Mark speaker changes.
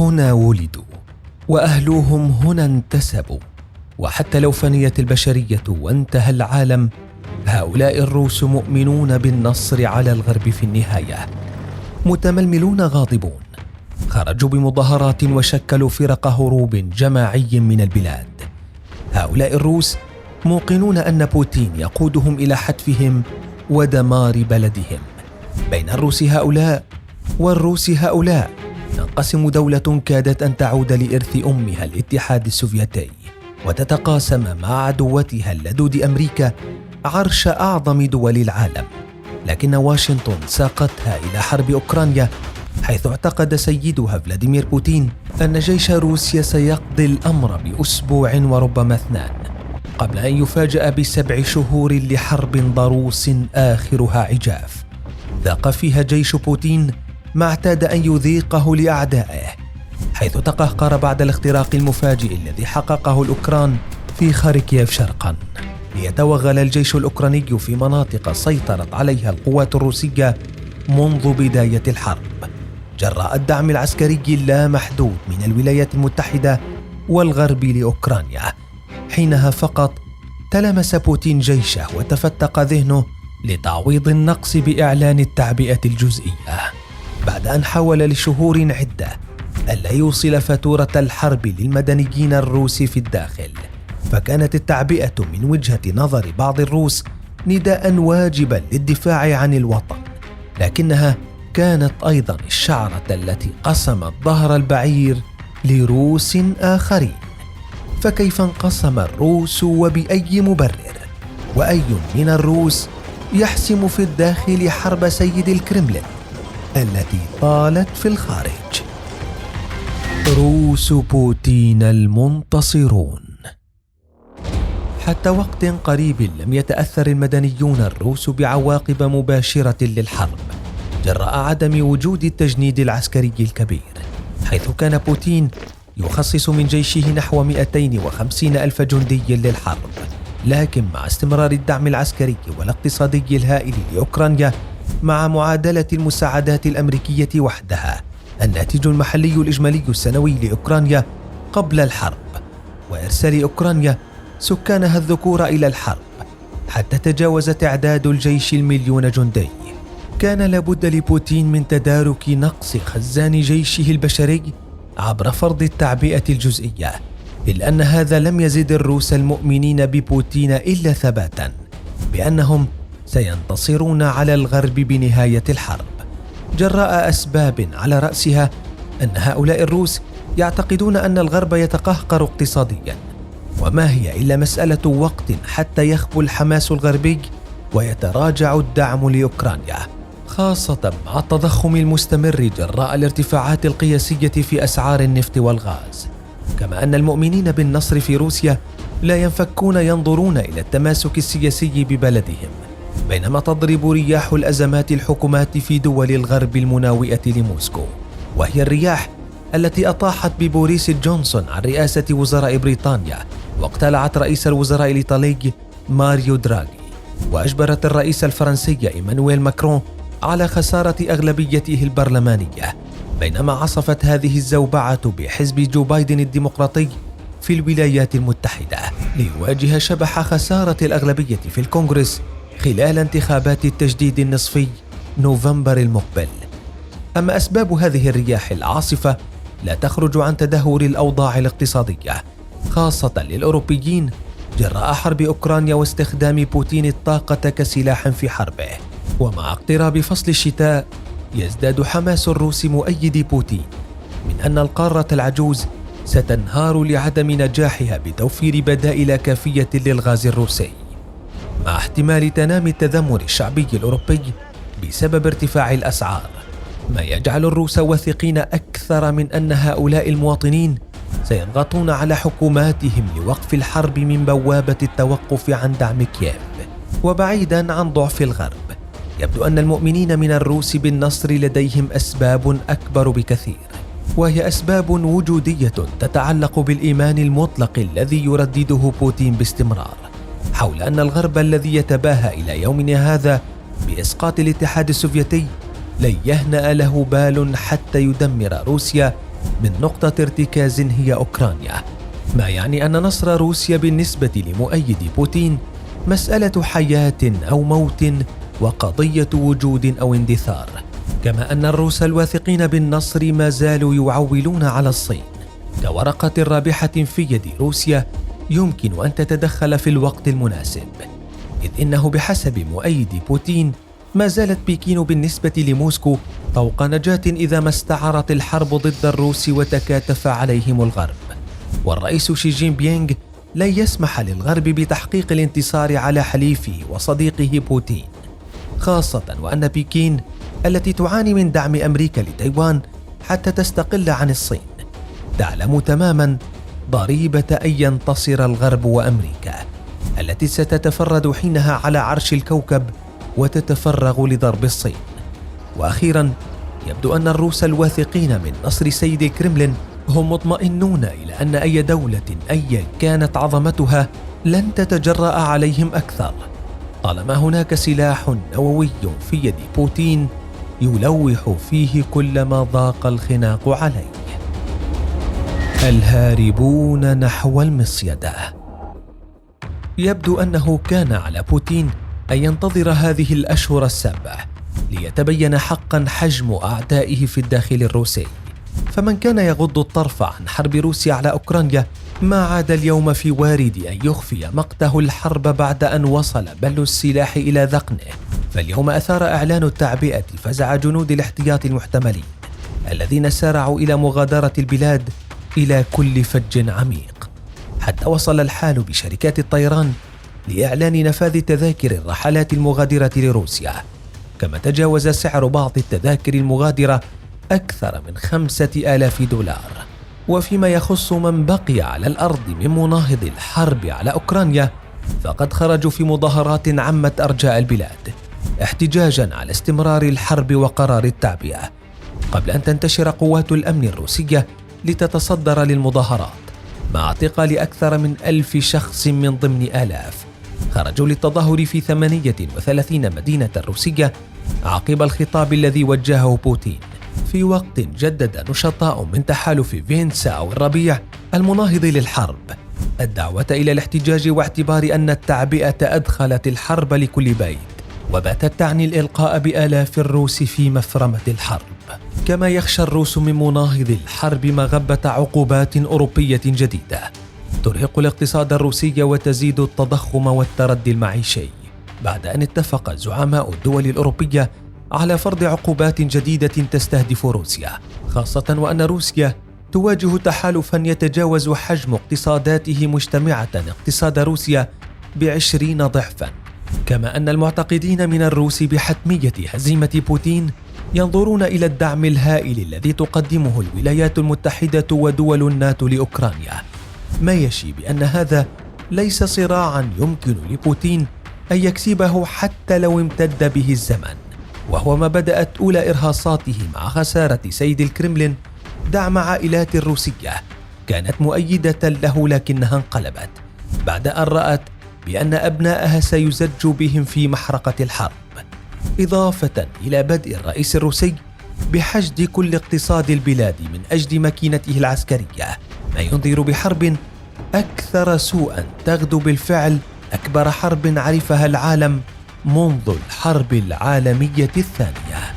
Speaker 1: هنا ولدوا وأهلوهم هنا انتسبوا، وحتى لو فنيت البشرية وانتهى العالم، هؤلاء الروس مؤمنون بالنصر على الغرب في النهاية. متململون غاضبون خرجوا بمظاهرات وشكلوا فرق هروب جماعي من البلاد. هؤلاء الروس موقنون أن بوتين يقودهم إلى حتفهم ودمار بلدهم. بين الروس هؤلاء والروس هؤلاء تنقسم دولة كادت أن تعود لإرث أمها الاتحاد السوفيتي وتتقاسم مع عدوتها اللدود أمريكا عرش أعظم دول العالم، لكن واشنطن ساقتها إلى حرب أوكرانيا، حيث اعتقد سيدها فلاديمير بوتين أن جيش روسيا سيقضي الأمر بأسبوع وربما 2 قبل أن يفاجأ ب7 شهور لحرب ضروس آخرها عجاف ذاق فيها جيش بوتين ما اعتاد أن يذيقه لأعدائه، حيث تقهقر بعد الاختراق المفاجئ الذي حققه الأوكران في خاركييف شرقا، ليتوغل الجيش الأوكراني في مناطق سيطرت عليها القوات الروسية منذ بداية الحرب، جراء الدعم العسكري اللامحدود من الولايات المتحدة والغرب لأوكرانيا. حينها فقط تلمس بوتين جيشه وتفتق ذهنه لتعويض النقص بإعلان التعبئة الجزئية، بعد أن حاول لشهور عدة ألا يوصل فاتورة الحرب للمدنيين الروس في الداخل. فكانت التعبئة من وجهة نظر بعض الروس نداء واجبا للدفاع عن الوطن، لكنها كانت أيضا الشعرة التي قسمت ظهر البعير لروس آخرين. فكيف انقسم الروس وبأي مبرر؟ وأي من الروس يحسم في الداخل حرب سيد الكرملين التي طالت في الخارج؟ روس بوتين المنتصرون. حتى وقت قريب لم يتأثر المدنيون الروس بعواقب مباشرة للحرب جراء عدم وجود التجنيد العسكري الكبير، حيث كان بوتين يخصص من جيشه نحو 250 ألف جندي للحرب. لكن مع استمرار الدعم العسكري والاقتصادي الهائل لأوكرانيا مع معادلة المساعدات الأمريكية وحدها، الناتج المحلي الإجمالي السنوي لأوكرانيا قبل الحرب وإرسال أوكرانيا سكانها الذكور إلى الحرب حتى تجاوز تعداد الجيش 1,000,000 جندي، كان لابد لبوتين من تدارك نقص خزان جيشه البشري عبر فرض التعبئة الجزئية، إلا أن هذا لم يزد الروس المؤمنين ببوتين إلا ثباتا بأنهم سينتصرون على الغرب بنهاية الحرب، جراء أسباب على رأسها أن هؤلاء الروس يعتقدون أن الغرب يتقهقر اقتصاديا، وما هي إلا مسألة وقت حتى يخبو الحماس الغربي ويتراجع الدعم لأوكرانيا، خاصة مع التضخم المستمر جراء الارتفاعات القياسية في أسعار النفط والغاز. كما أن المؤمنين بالنصر في روسيا لا ينفكون ينظرون إلى التماسك السياسي ببلدهم، بينما تضرب رياح الأزمات الحكومات في دول الغرب المناوئة لموسكو، وهي الرياح التي أطاحت ببوريس جونسون عن رئاسة وزراء بريطانيا واقتلعت رئيس الوزراء الإيطالي ماريو دراغي، وأجبرت الرئيس الفرنسي إيمانويل ماكرون على خسارة أغلبيته البرلمانية، بينما عصفت هذه الزوبعة بحزب جو بايدن الديمقراطي في الولايات المتحدة ليواجه شبح خسارة الأغلبية في الكونغرس خلال انتخابات التجديد النصفي نوفمبر المقبل. أما أسباب هذه الرياح العاصفة لا تخرج عن تدهور الأوضاع الاقتصادية، خاصة للأوروبيين جراء حرب أوكرانيا واستخدام بوتين الطاقة كسلاح في حربه. ومع اقتراب فصل الشتاء يزداد حماس الروس مؤيدي بوتين من أن القارة العجوز ستنهار لعدم نجاحها بتوفير بدائل كافية للغاز الروسي، مع احتمال تنامي التذمر الشعبي الأوروبي بسبب ارتفاع الأسعار، ما يجعل الروس واثقين أكثر من أن هؤلاء المواطنين سيضغطون على حكوماتهم لوقف الحرب من بوابة التوقف عن دعم كييف. وبعيدا عن ضعف الغرب، يبدو أن المؤمنين من الروس بالنصر لديهم أسباب أكبر بكثير، وهي أسباب وجودية تتعلق بالإيمان المطلق الذي يردده بوتين باستمرار حول أن الغرب الذي يتباهى إلى يومنا هذا بإسقاط الاتحاد السوفيتي لن يهنأ له بال حتى يدمر روسيا من نقطة ارتكاز هي أوكرانيا، ما يعني أن نصر روسيا بالنسبة لمؤيدي بوتين مسألة حياة أو موت وقضية وجود أو اندثار. كما أن الروس الواثقين بالنصر ما زالوا يعولون على الصين كورقة رابحة في يد روسيا يمكن أن تتدخل في الوقت المناسب، إذ إنه بحسب مؤيدي بوتين ما زالت بكين بالنسبة لموسكو طوق نجاة إذا ما استعرت الحرب ضد الروس وتكاتف عليهم الغرب. والرئيس شي جين بينغ لن يسمح للغرب بتحقيق الانتصار على حليفه وصديقه بوتين، خاصة وأن بكين التي تعاني من دعم أمريكا لتايوان حتى تستقل عن الصين تعلم تماما ضريبة أن ينتصر الغرب وأمريكا التي ستتفرد حينها على عرش الكوكب وتتفرغ لضرب الصين. وأخيرا يبدو أن الروس الواثقين من نصر سيد الكرملين هم مطمئنون إلى أن أي دولة أيا كانت عظمتها لن تتجرأ عليهم أكثر طالما هناك سلاح نووي في يد بوتين يلوح فيه كل ما ضاق الخناق عليه. الهاربون نحو المصيدة. يبدو أنه كان على بوتين أن ينتظر هذه الأشهر السبع ليتبين حقا حجم أعدائه في الداخل الروسي. فمن كان يغض الطرف عن حرب روسيا على أوكرانيا ما عاد اليوم في وارد أن يخفي مقته الحرب بعد أن وصل بل السلاح إلى ذقنه. فاليوم أثار إعلان التعبئة فزع جنود الاحتياط المحتملين الذين سارعوا إلى مغادرة البلاد إلى كل فج عميق، حتى وصل الحال بشركات الطيران لإعلان نفاذ تذاكر الرحلات المغادرة لروسيا، كما تجاوز سعر بعض التذاكر المغادرة أكثر من 5,000 دولار. وفيما يخص من بقي على الأرض من مناهض الحرب على أوكرانيا فقد خرجوا في مظاهرات عمت أرجاء البلاد احتجاجا على استمرار الحرب وقرار التعبئة، قبل أن تنتشر قوات الأمن الروسية لتتصدر للمظاهرات مع اعتقال أكثر من 1000 شخص من ضمن آلاف خرجوا للتظاهر في 38 مدينة روسية عقب الخطاب الذي وجهه بوتين، في وقت جدد نشطاء من تحالف فينسا أو الربيع المناهض للحرب الدعوة إلى الاحتجاج واعتبار أن التعبئة أدخلت الحرب لكل بيت، وباتت تعني الإلقاء بآلاف الروس في مفرمة الحرب. كما يخشى الروس من مناهض الحرب مغبة عقوبات أوروبية جديدة ترهق الاقتصاد الروسي وتزيد التضخم والتردي المعيشي، بعد أن اتفق زعماء الدول الأوروبية على فرض عقوبات جديدة تستهدف روسيا، خاصة وأن روسيا تواجه تحالفا يتجاوز حجم اقتصاداته مجتمعة اقتصاد روسيا ب20 ضعفا. كما أن المعتقدين من الروس بحتمية هزيمة بوتين ينظرون إلى الدعم الهائل الذي تقدمه الولايات المتحدة ودول الناتو لأوكرانيا، ما يشي بأن هذا ليس صراعا يمكن لبوتين أن يكسبه حتى لو امتد به الزمن، وهو ما بدأت أولى إرهاصاته مع خسارة سيد الكرملين دعم عائلات روسية كانت مؤيدة له لكنها انقلبت بعد أن رأت بأن أبنائها سيزج بهم في محرقة الحرب، إضافة إلى بدء الرئيس الروسي بحشد كل اقتصاد البلاد من أجل مكينته العسكرية، ما ينذر بحرب أكثر سوءا تغدو بالفعل أكبر حرب عرفها العالم منذ الحرب العالمية الثانية.